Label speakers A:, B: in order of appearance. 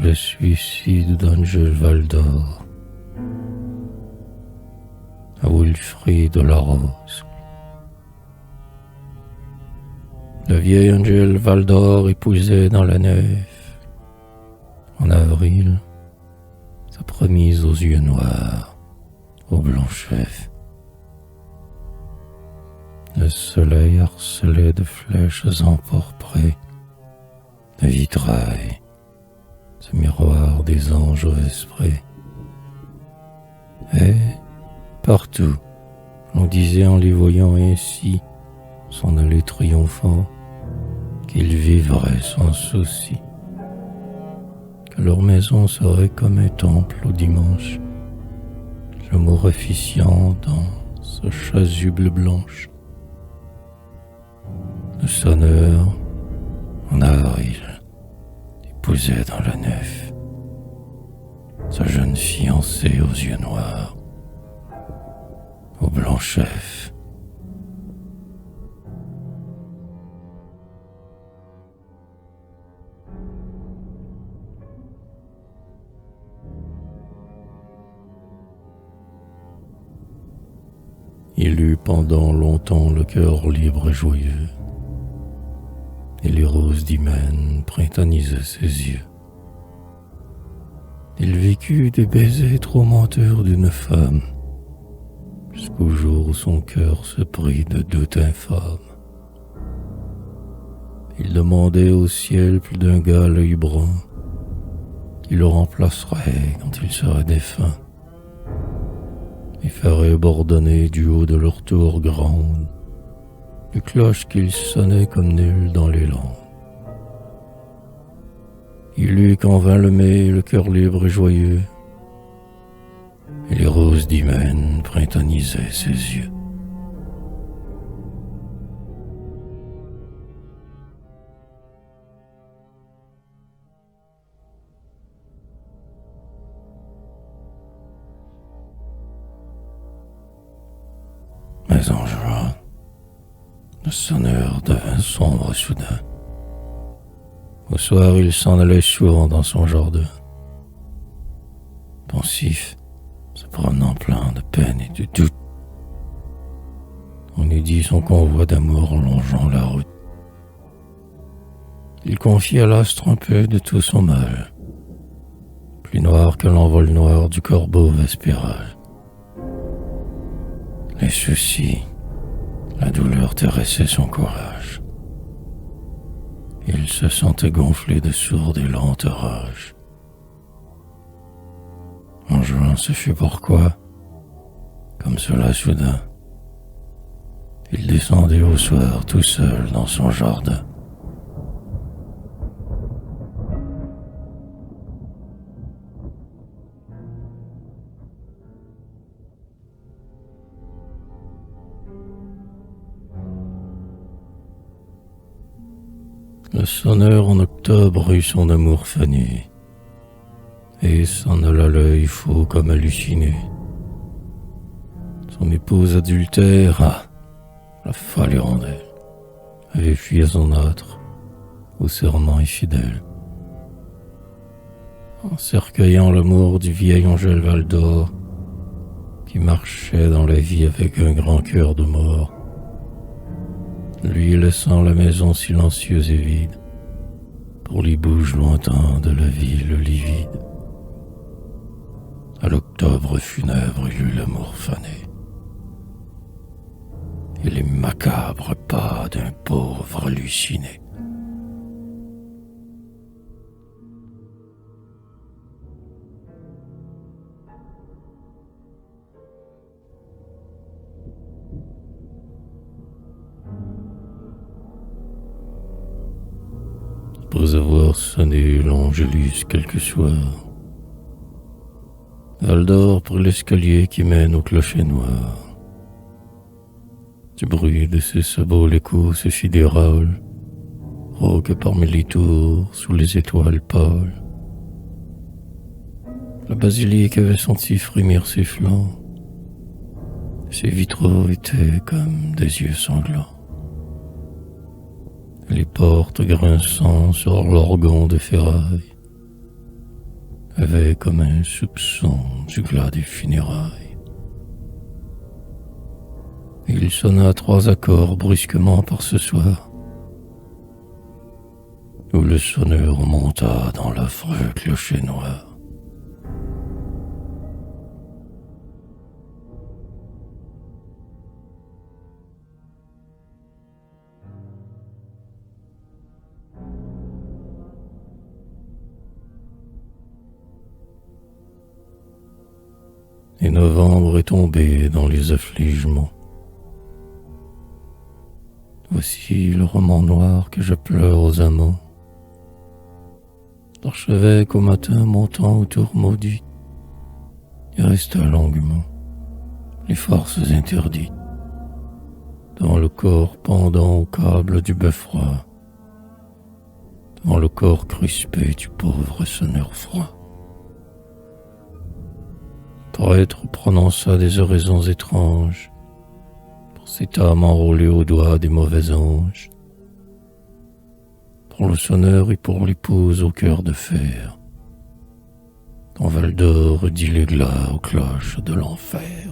A: le suicide d'Angel Valdor, à Wilfrid Larose. Le vieil Angel Valdor épousait dans la nef, en avril, sa promise aux yeux noirs, au blanc chef. Le soleil harcelait de flèches emporprées, de vitrail, ce miroir des anges vesprés. Et, partout, on disait en les voyant ainsi, s'en aller triomphant, qu'ils vivraient sans souci, que leur maison serait comme un temple au dimanche, l'amour officiant dans ce chasuble blanche. Le sonneur, en avril, épousait dans la nef sa jeune fiancée aux yeux noirs, au blanc chef. Il eut pendant longtemps le cœur libre et joyeux, et les roses d'hymen printanisaient ses yeux. Il vécut des baisers trop menteurs d'une femme, jusqu'au jour où son cœur se prit de doute infâme. Il demandait au ciel plus d'un gars à l'œil brun, qui le remplacerait quand il serait défunt, et ferait bourdonner du haut de leur tour grande une cloche qu'il sonnait comme nul dans les landes. Il eut qu'en vint le mai le cœur libre et joyeux, et les roses d'hymen printanisaient ses yeux. Mais en juin, le sonneur devint sombre soudain. Au soir, il s'en allait souvent dans son jardin, pensif, se promenant plein de peine et de doute. On eût dit son convoi d'amour longeant la route. Il confie à l'astre un peu de tout son mal, plus noir que l'envol noir du corbeau vespéral. Les soucis, la douleur terrassait son courage. Il se sentait gonflé de sourde et lente rage. En juin, ce fut pourquoi, comme cela soudain, il descendait au soir tout seul dans son jardin. Le sonneur en octobre eut son amour fané, et s'en alla l'œil faux comme halluciné. Son épouse adultère, la folle hirondelle, avait fui à son âtre, au serment infidèle. En cercueillant l'amour du vieil Angel Valdor, qui marchait dans la vie avec un grand cœur de mort, lui laissant la maison silencieuse et vide, pour les bouges lointains de la ville livide. À l'octobre funèbre, il eut l'amour fané, et les macabres pas d'un pauvre halluciné. Après avoir sonné l'Angélus quelques soirs, Valdor prit l'escalier qui mène au clocher noir. Du bruit de ses sabots l'écho se fit des râles, rauque parmi les tours, sous les étoiles pâles. La basilique avait senti frémir ses flancs, ses vitraux étaient comme des yeux sanglants. Les portes grinçant sur l'orgon de ferraille, avait comme un soupçon du glas des funérailles. Il sonna 3 accords brusquement par ce soir, où le sonneur monta dans l'affreux clocher noir. Et novembre est tombé dans les affligements. Voici le roman noir que je pleure aux amants. L'archevêque au matin montant aux tours maudites, y resta longuement, les forces interdites, devant le corps pendant au câble du beffroi, devant le corps crispé du pauvre sonneur froid. Prêtre prononça des oraisons étranges pour cette âme enrôlée aux doigts des mauvais anges, pour le sonneur et pour l'épouse au cœur de fer, quand Val d'Or dit l'églat aux cloches de l'enfer.